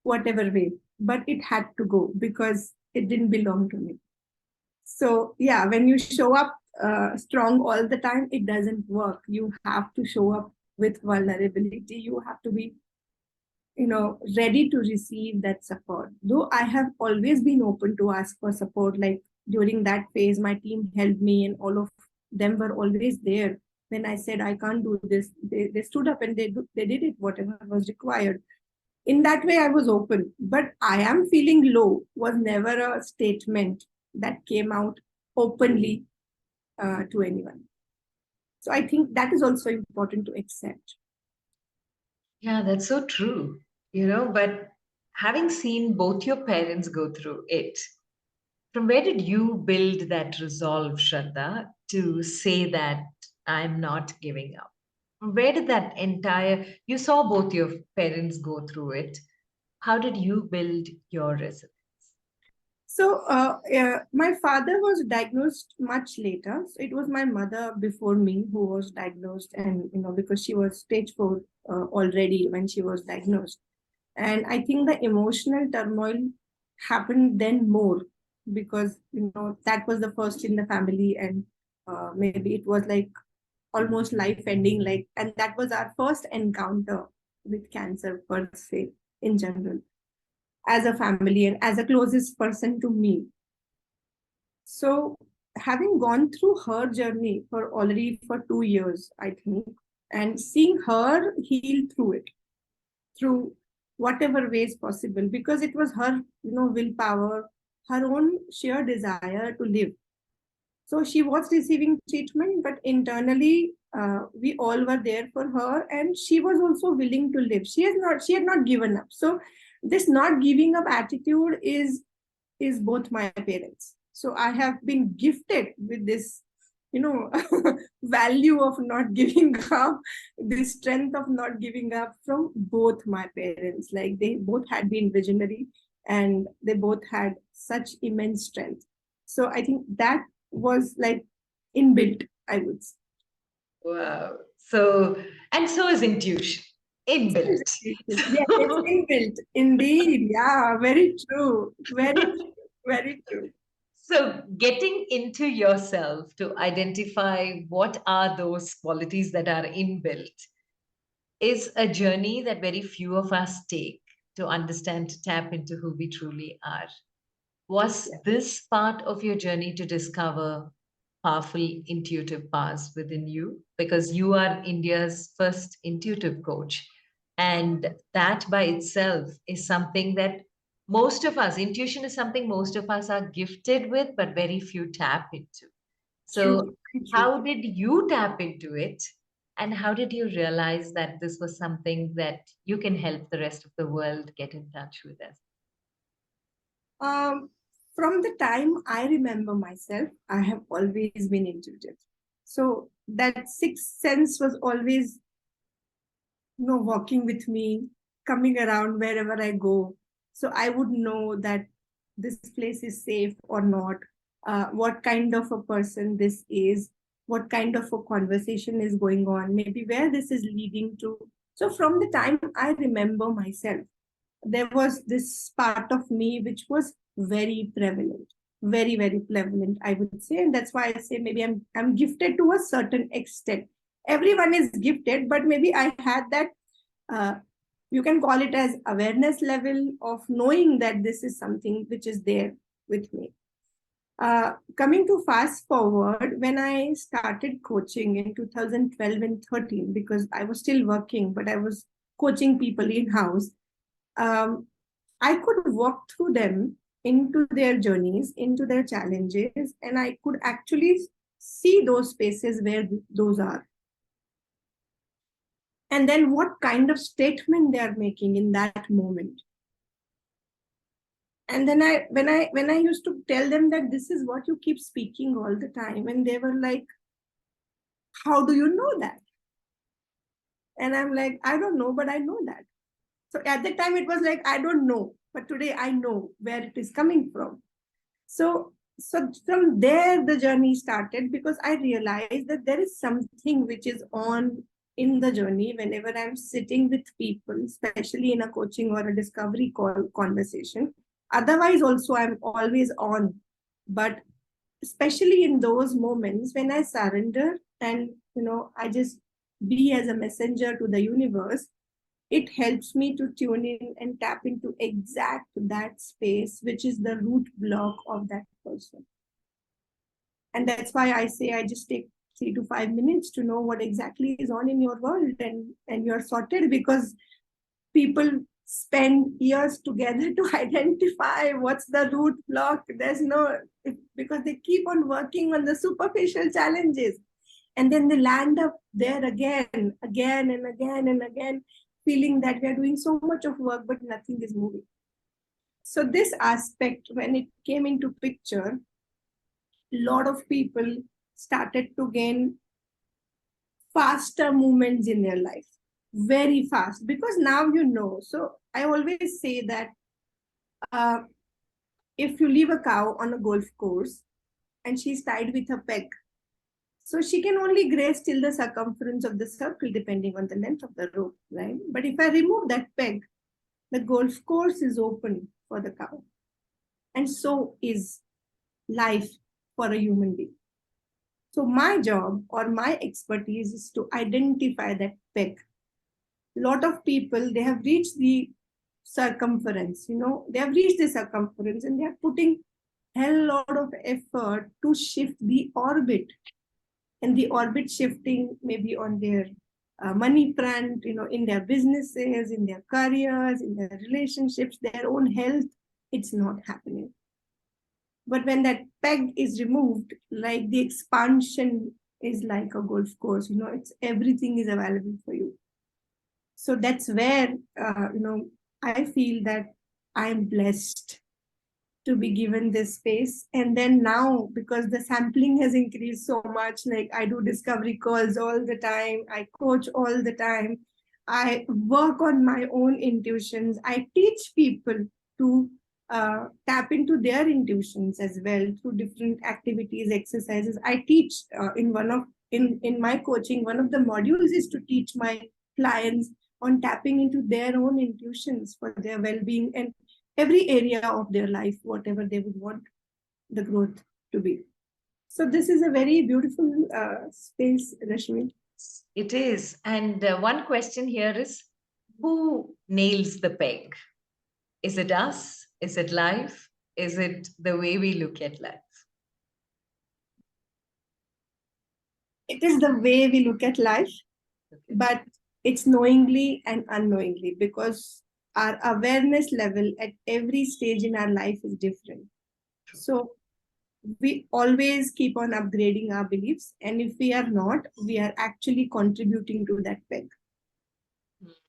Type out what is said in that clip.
whatever way, but it had to go because it didn't belong to me. So yeah, when you show up strong all the time, it doesn't work. You have to show up with vulnerability. You have to be, ready to receive that support. Though I have always been open to ask for support, like during that phase, my team helped me and all of them were always there. When I said, I can't do this, they stood up and they did it, whatever was required. In that way, I was open. But I am feeling low was never a statement that came out openly to anyone. So I think that is also important to accept. Yeah, that's so true. But having seen both your parents go through it, from where did you build that resolve, Shraddha, to say that I'm not giving up? Where did that you saw both your parents go through it. How did you build your resilience? So my father was diagnosed much later. So it was my mother before me who was diagnosed, and because she was stage 4 already when she was diagnosed. And I think the emotional turmoil happened then more because that was the first in the family, and maybe it was like almost life ending, like, and that was our first encounter with cancer per se in general, as a family and as a closest person to me. So having gone through her journey for already for 2 years, I think, and seeing her heal through it, through whatever ways possible, because it was her, willpower, her own sheer desire to live. So she was receiving treatment, but internally, we all were there for her, and she was also willing to live. She had not given up. So this not giving up attitude is both my parents. So I have been gifted with this, value of not giving up, this strength of not giving up from both my parents. Like they both had been visionary and they both had such immense strength. So I think that was like inbuilt, I would say. Wow. So is intuition inbuilt. Yes, it's inbuilt. Indeed. Yeah, very true. Very true. Very true. So, getting into yourself to identify what are those qualities that are inbuilt is a journey that very few of us take to understand, to tap into who we truly are. Was this part of your journey to discover powerful intuitive powers within you? Because you are India's first intuitive coach. And that by itself is something that most of us, intuition is something most of us are gifted with, but very few tap into. So, True. Very true. how did you tap into it? And how did you realize that this was something that you can help the rest of the world get in touch with us? Um, from the time I remember myself, I have always been intuitive. So that sixth sense was always, walking with me, coming around wherever I go. So I would know that this place is safe or not, what kind of a person this is, what kind of a conversation is going on, maybe where this is leading to. So from the time I remember myself, there was this part of me which was very prevalent, very very prevalent, I would say. And that's why I say maybe I'm gifted to a certain extent. Everyone is gifted, but maybe I had that, uh, you can call it as awareness level of knowing that this is something which is there with me. Coming to fast forward, when I started coaching in 2012 and 13, because I was still working, but I was coaching people in house, um, I could walk through them into their journeys, into their challenges, and I could actually see those spaces where those are. And then what kind of statement they are making in that moment. And then when I used to tell them that this is what you keep speaking all the time, and they were like, how do you know that? And I'm like, I don't know, but I know that. So at the time it was like, I don't know, but today I know where it is coming from. So from there the journey started, because I realized that there is something which is on in the journey, whenever I'm sitting with people, especially in a coaching or a discovery call conversation. Otherwise, also, I'm always on. But especially in those moments when I surrender and, I just be as a messenger to the universe, it helps me to tune in and tap into exact that space, which is the root block of that person. And that's why I say I just take 3 to 5 minutes to know what exactly is on in your world, and you're sorted, because people spend years together to identify what's the root block. There's no, because they keep on working on the superficial challenges, and then they land up there again and again, feeling that we are doing so much of work but nothing is moving. So this aspect, when it came into picture, a lot of people started to gain faster movements in their life, very fast, because now so I always say that uh, if you leave a cow on a golf course and she's tied with a peg, so she can only graze till the circumference of the circle depending on the length of the rope, right? But if I remove that peg, the golf course is open for the cow, and so is life for a human being. So my job or my expertise is to identify that peg. A lot of people, they have reached the circumference, they have reached the circumference and they are putting hell lot of effort to shift the orbit. And the orbit shifting maybe on their money front, in their businesses, in their careers, in their relationships, their own health, it's not happening. But when that peg is removed, like the expansion is like a golf course, it's everything is available for you. So that's where, I feel that I'm blessed to be given this space. And then now, because the sampling has increased so much, like I do discovery calls all the time, I coach all the time, I work on my own intuitions, I teach people to tap into their intuitions as well through different activities, exercises. I teach in my coaching, one of the modules is to teach my clients on tapping into their own intuitions for their well-being and every area of their life, whatever they would want the growth to be. So this is a very beautiful space, Rashmi. It is. And one question here is, who nails the peg? Is it us? Is it life? Is it the way we look at life? It is the way we look at life, but it's knowingly and unknowingly, because our awareness level at every stage in our life is different. So we always keep on upgrading our beliefs, and if we are not, we are actually contributing to that peg.